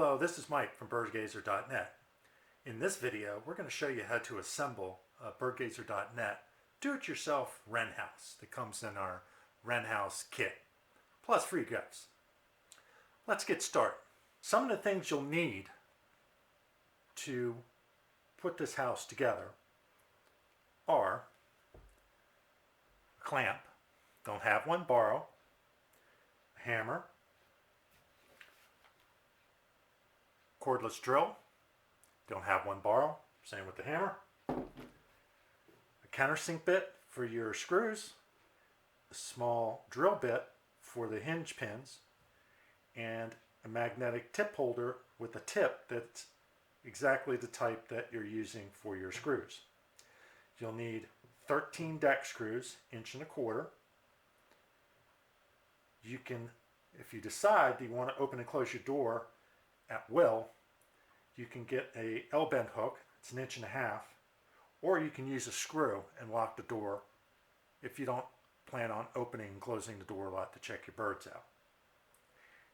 Hello, this is Mike from birdgazer.net. In this video, we're going to show you how to assemble a birdgazer.net do-it-yourself Wren house that comes in our Wren house kit, plus free gifts. Let's get started. Some of the things you'll need to put this house together are a clamp, don't have one, borrow, a hammer, cordless drill, don't have one, borrow, same with the hammer, a countersink bit for your screws, a small drill bit for the hinge pins, and a magnetic tip holder with a tip that's exactly the type that you're using for your screws. You'll need 13 deck screws, 1.25 inches. You can, if you decide that you want to open and close your door at will, you can get a L-bend hook, it's 1.5 inches, or you can use a screw and lock the door if you don't plan on opening and closing the door a lot to check your birds out.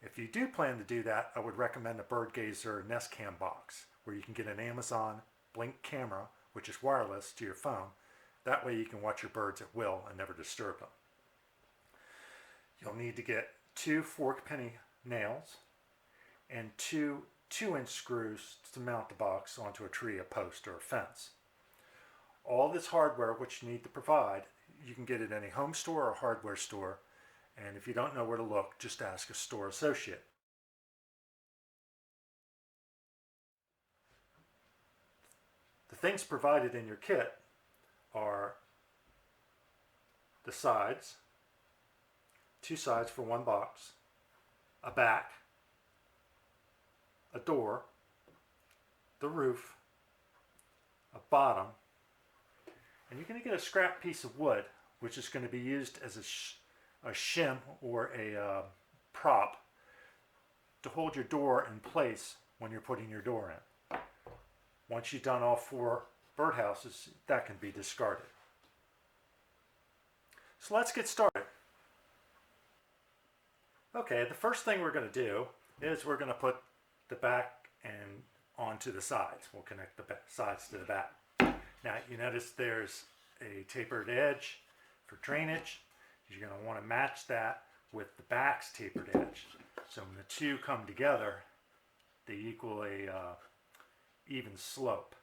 If you do plan to do that, I would recommend a BirdGazer Nest Cam box, where you can get an Amazon Blink camera, which is wireless to your phone. That way you can watch your birds at will and never disturb them. You'll need to get 2 fork penny nails and 2 2-inch screws to mount the box onto a tree, a post, or a fence. All this hardware which you need to provide, you can get at any home store or hardware store, and if you don't know where to look, just ask a store associate. The things provided in your kit are the sides, 2 sides for one box, a back, a door, the roof, a bottom, and you're going to get a scrap piece of wood which is going to be used as a shim or a prop to hold your door in place when you're putting your door in. Once you've done all 4 birdhouses, that can be discarded. So let's get started. Okay, the first thing we're going to do is we're going to put the back and onto the sides. We'll connect the sides to the back. Now you notice there's a tapered edge for drainage. You're going to want to match that with the back's tapered edge. So when the two come together, they equal a even slope.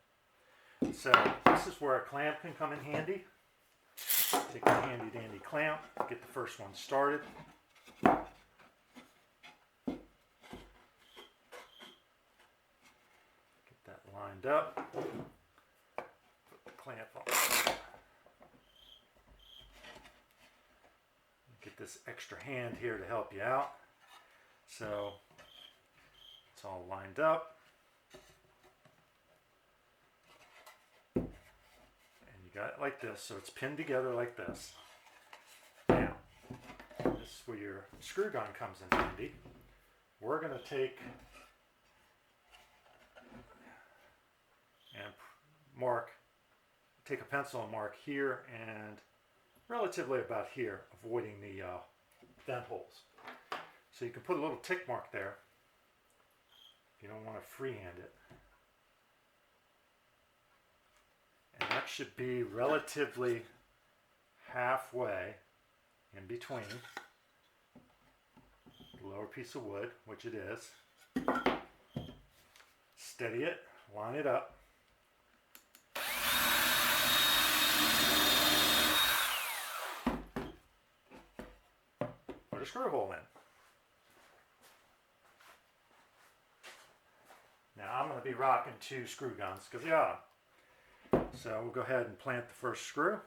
So this is where a clamp can come in handy. Take a handy dandy clamp, get the first one started. Lined up, put the clamp on. Get this extra hand here to help you out. So it's all lined up. And you got it like this, so it's pinned together like this. Now, this is where your screw gun comes in handy. We're going to take a pencil and mark here and relatively about here, avoiding the vent holes. So you can put a little tick mark there if you don't want to freehand it. And that should be relatively halfway in between the lower piece of wood, which it is. Steady it, line it up. A screw hole in. Now I'm going to be rocking 2 screw guns because you got them. So we'll go ahead and plant the first screw.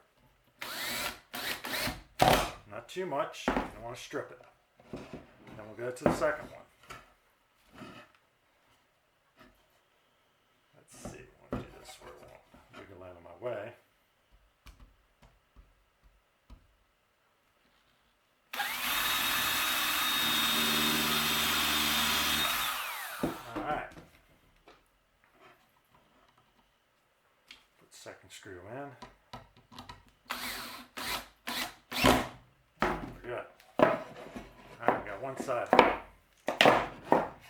Not too much, you don't want to strip it. Then we'll go to the second one. Let's see, I want to do this where it won't wiggle out of my way. Second screw in. We're good. Alright, we got one side.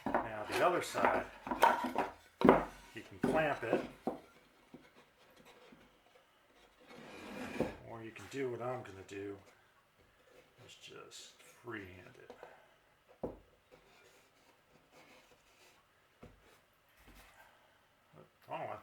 Now the the other side, you can clamp it, or you can do what I'm going to do, is just freehand it. Wrong one.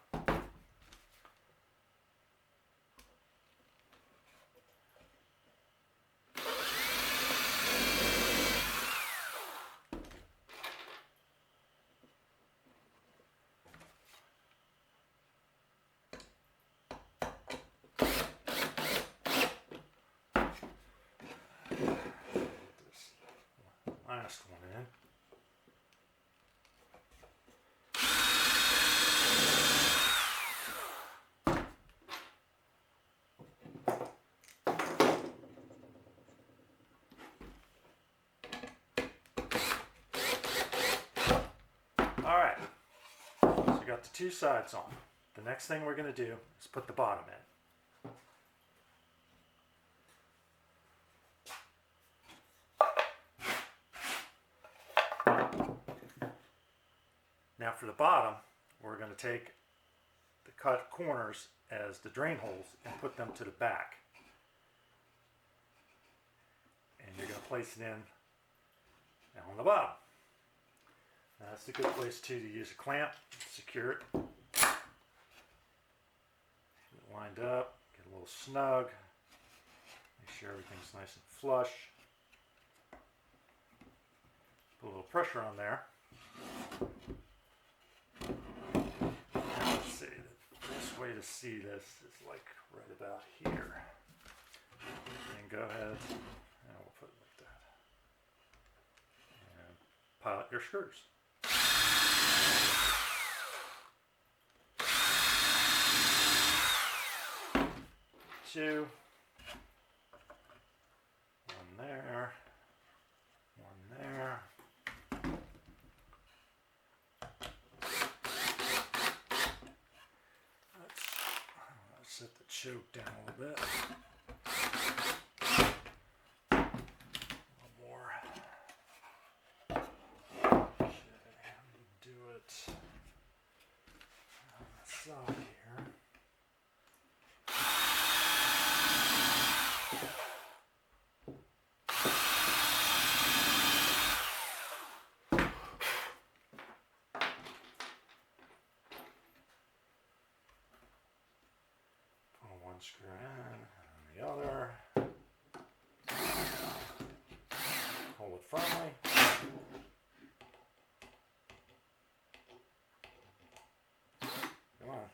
Last one in. All right, so we got the two sides on. The next thing we're going to do is put the bottom in. Now for the bottom, we're going to take the cut corners as the drain holes and put them to the back. And you're going to place it in now on the bottom. Now that's a good place too to use a clamp, secure it. Get it lined up, get a little snug, make sure everything's nice and flush. Put a little pressure on there. Let's see, the best way to see this is like right about here. And go ahead, and we'll put it like that. And pilot your screws. Two. One there. One there. Let's set the choke down a little bit. A little more. Okay, do it on the side here. One screw in, and the other. Hold it firmly. Come on.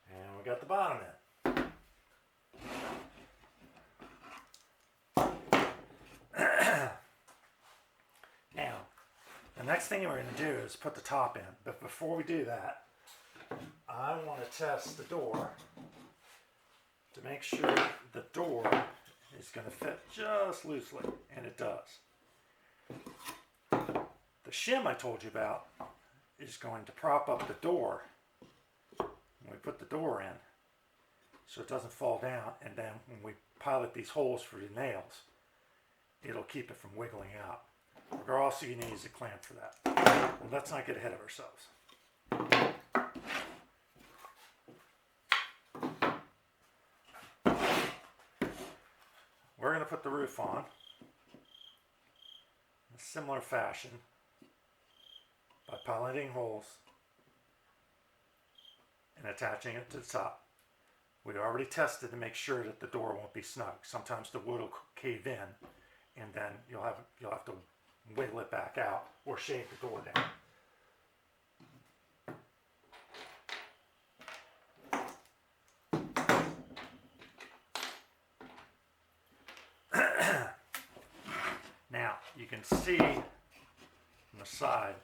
And we got the bottom in. Now, the next thing we're going to do is put the top in. But before we do that, I want to test the door to make sure the door is going to fit just loosely, and it does. The shim I told you about is going to prop up the door when we put the door in so it doesn't fall down, and then when we pilot these holes for the nails, it'll keep it from wiggling out. Or also you need to use a clamp for that. Well, let's not get ahead of ourselves. We're going to put the roof on in a similar fashion by piloting holes and attaching it to the top. We already tested to make sure that the door won't be snug. Sometimes the wood will cave in, and then you'll have to wiggle it back out or shave the door down. Now you can see from the side,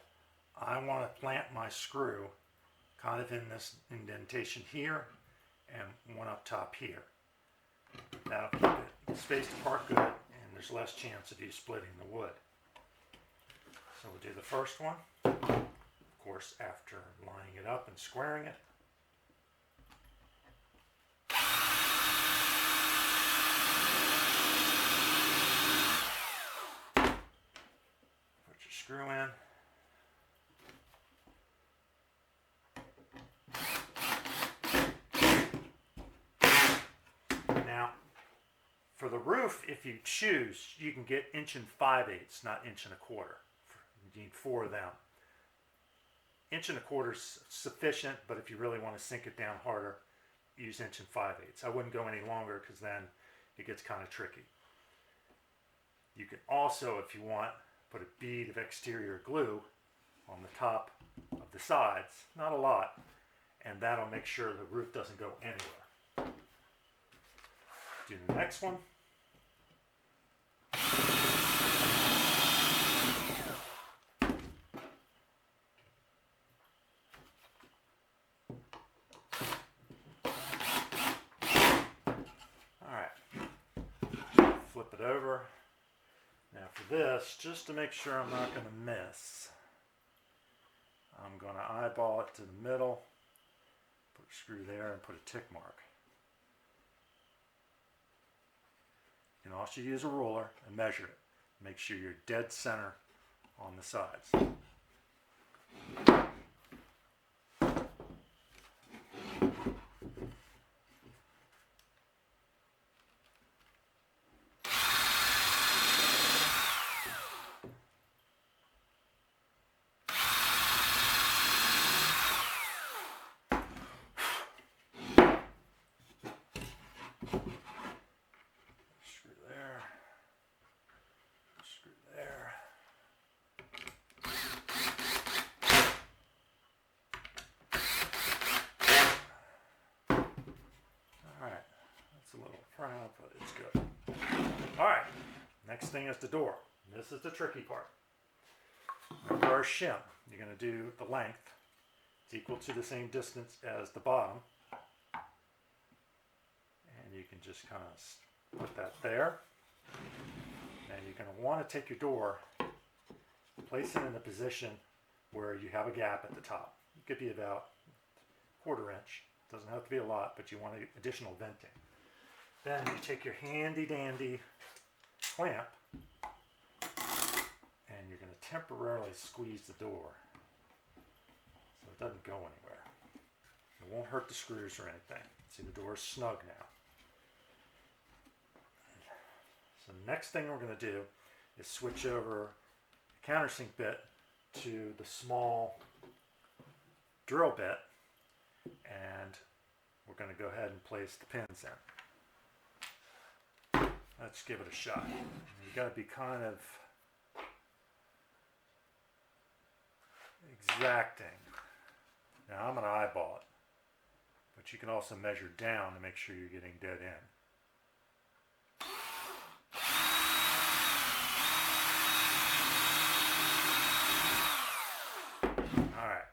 I want to plant my screw kind of in this indentation here and one up top here. That'll keep it spaced apart good, and there's less chance of you splitting the wood. So we'll do the first one, of course, after lining it up and squaring it. Put your screw in. For the roof, if you choose, you can get 1 5/8, not 1 1/4. You need 4 of them. 1 1/4 is sufficient, but if you really want to sink it down harder, use 1 5/8. I wouldn't go any longer because then it gets kind of tricky. You can also, if you want, put a bead of exterior glue on the top of the sides, not a lot, and that'll make sure the roof doesn't go anywhere. Do the next one. Flip it over. Now for this, just to make sure I'm not going to miss, I'm going to eyeball it to the middle, put a screw there, and put a tick mark. You can also use a ruler and measure it. Make sure you're dead center on the sides. A little proud, but it's good. Alright, next thing is the door. This is the tricky part. Remember our shim. You're going to do the length. It's equal to the same distance as the bottom. And you can just kind of put that there. And you're going to want to take your door, place it in a position where you have a gap at the top. It could be about 1/4 inch. Doesn't have to be a lot, but you want additional venting. Then you take your handy dandy clamp and you're going to temporarily squeeze the door so it doesn't go anywhere. It won't hurt the screws or anything. See, the door is snug now. So the next thing we're going to do is switch over the countersink bit to the small drill bit, and we're going to go ahead and place the pins in. Let's give it a shot. You got to be kind of exacting. Now I'm going to eyeball it, but you can also measure down to make sure you're getting dead in. All right.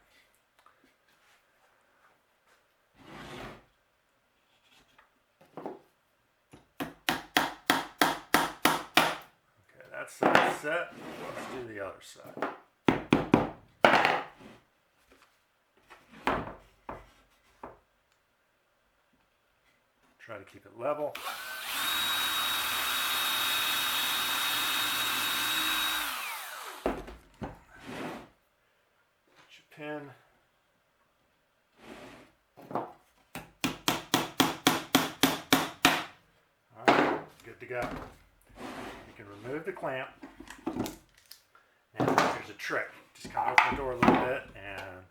That side set. Let's do the other side. Try to keep it level. Put your pin. All right, good to go. You can remove the clamp. Now there's a trick. Just kind of open the door a little bit and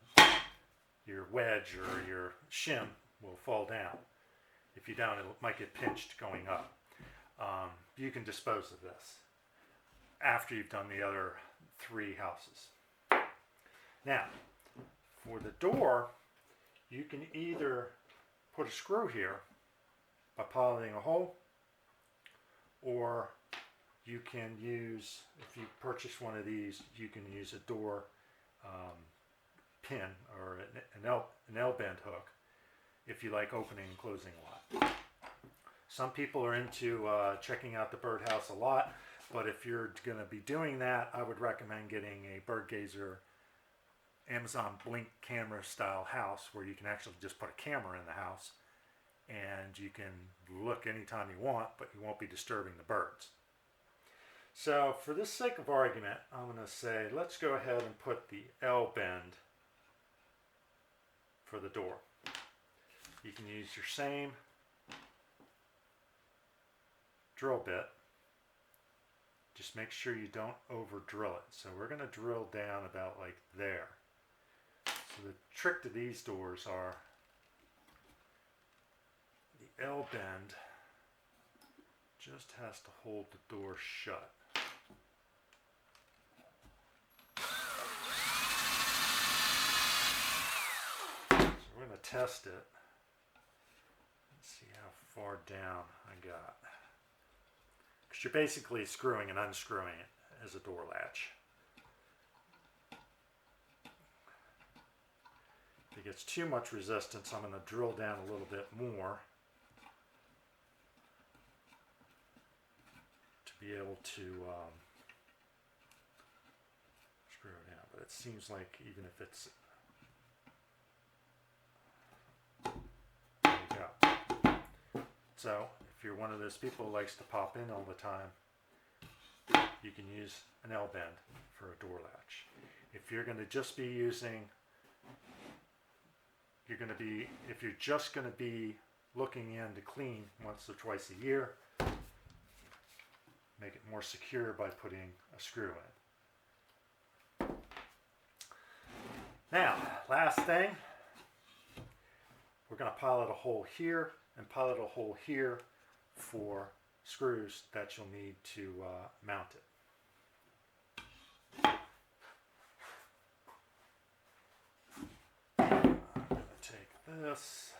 your wedge or your shim will fall down. If you don't, it might get pinched going up. You can dispose of this after you've done the other 3 houses. Now, for the door, you can either put a screw here by piloting a hole, or you can use, if you purchase one of these, you can use a door pin or an L-bend hook if you like opening and closing a lot. Some people are into checking out the birdhouse a lot, but if you're going to be doing that, I would recommend getting a bird gazer Amazon Blink camera style house where you can actually just put a camera in the house and you can look anytime you want, but you won't be disturbing the birds. So for the sake of argument, I'm going to say let's go ahead and put the L bend for the door. You can use your same drill bit. Just make sure you don't over drill it. So we're going to drill down about like there. So the trick to these doors are the L bend just has to hold the door shut. So we're going to test it. Let's see how far down I got. Because you're basically screwing and unscrewing it as a door latch. If it gets too much resistance, I'm going to drill down a little bit more to be able to screw it down. But it seems like even if it's... There you go. So, if you're one of those people who likes to pop in all the time, you can use an L bend for a door latch. If you're going to just be using, if you're just going to be looking in to clean once or twice a year, make it more secure by putting a screw in. Now, last thing, we're going to pilot a hole here and pilot a hole here for screws that you'll need to mount it. I'm going to take this.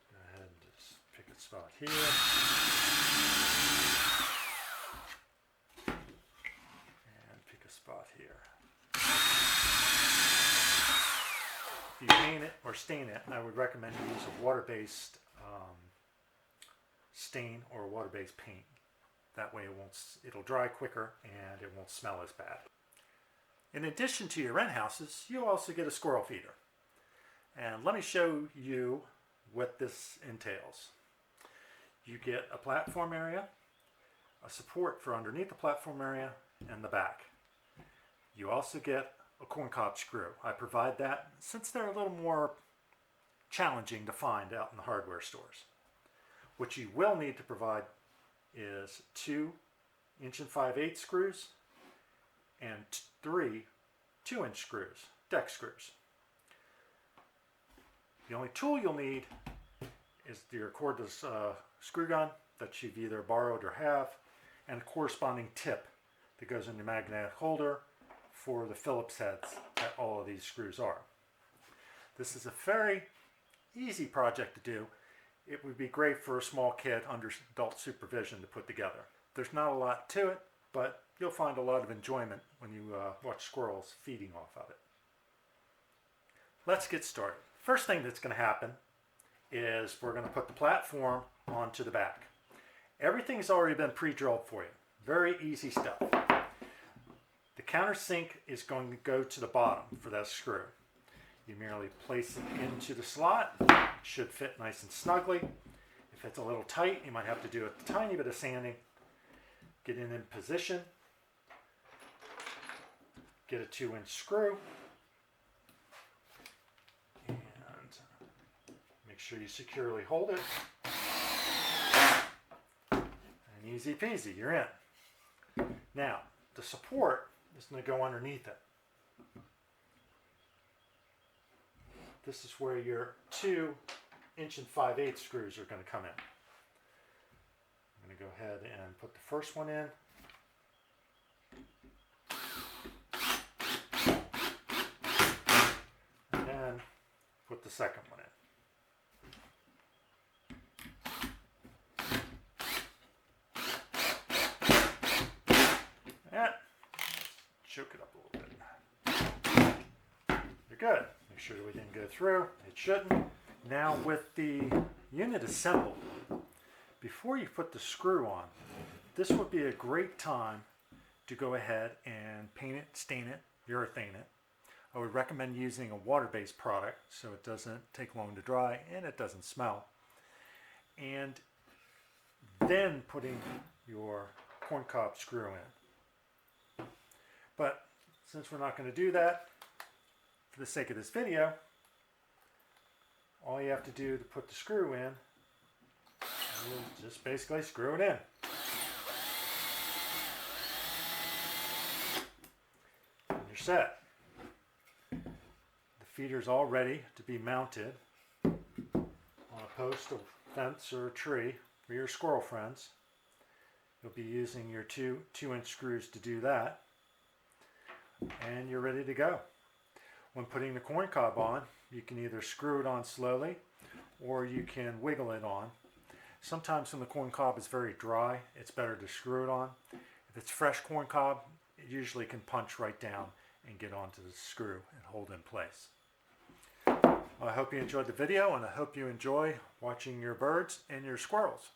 Go ahead and just pick a spot here. Spot here. If you paint it or stain it, I would recommend you use a water-based stain or a water-based paint. That way it'll dry quicker and it won't smell as bad. In addition to your Wren houses, you also get a squirrel feeder. And let me show you what this entails. You get a platform area, a support for underneath the platform area, and the back. You also get a corncob screw. I provide that since they're a little more challenging to find out in the hardware stores. What you will need to provide is 2 inch and 5/8 screws and 3 2-inch screws, deck screws. The only tool you'll need is your cordless screw gun that you've either borrowed or have, and a corresponding tip that goes in your magnetic holder for the Phillips heads that all of these screws are. This is a very easy project to do. It would be great for a small kid under adult supervision to put together. There's not a lot to it, but you'll find a lot of enjoyment when you watch squirrels feeding off of it. Let's get started. First thing that's going to happen is we're going to put the platform onto the back. Everything's already been pre-drilled for you. Very easy stuff. The countersink is going to go to the bottom for that screw. You merely place it into the slot. It should fit nice and snugly. If it's a little tight, you might have to do a tiny bit of sanding. Get in position. Get a 2-inch screw. And make sure you securely hold it. And easy peasy, you're in. Now, the support is going to go underneath it. This is where your 2 inch and 5/8 screws are going to come in. I'm going to go ahead and put the first one in. And then put the second one in. Choke it up a little bit. You're good. Make sure we didn't go through. It shouldn't. Now with the unit assembled, before you put the screw on, this would be a great time to go ahead and paint it, stain it, urethane it. I would recommend using a water-based product so it doesn't take long to dry and it doesn't smell. And then putting your corncob screw in. But since we're not going to do that for the sake of this video, all you have to do to put the screw in is just basically screw it in. And you're set. The feeder's all ready to be mounted on a post, a fence, or a tree for your squirrel friends. You'll be using your two 2-inch screws to do that. And you're ready to go. When putting the corn cob on, you can either screw it on slowly or you can wiggle it on. Sometimes when the corn cob is very dry, it's better to screw it on. If it's fresh corn cob, it usually can punch right down and get onto the screw and hold in place. I hope you enjoyed the video, and I hope you enjoy watching your birds and your squirrels.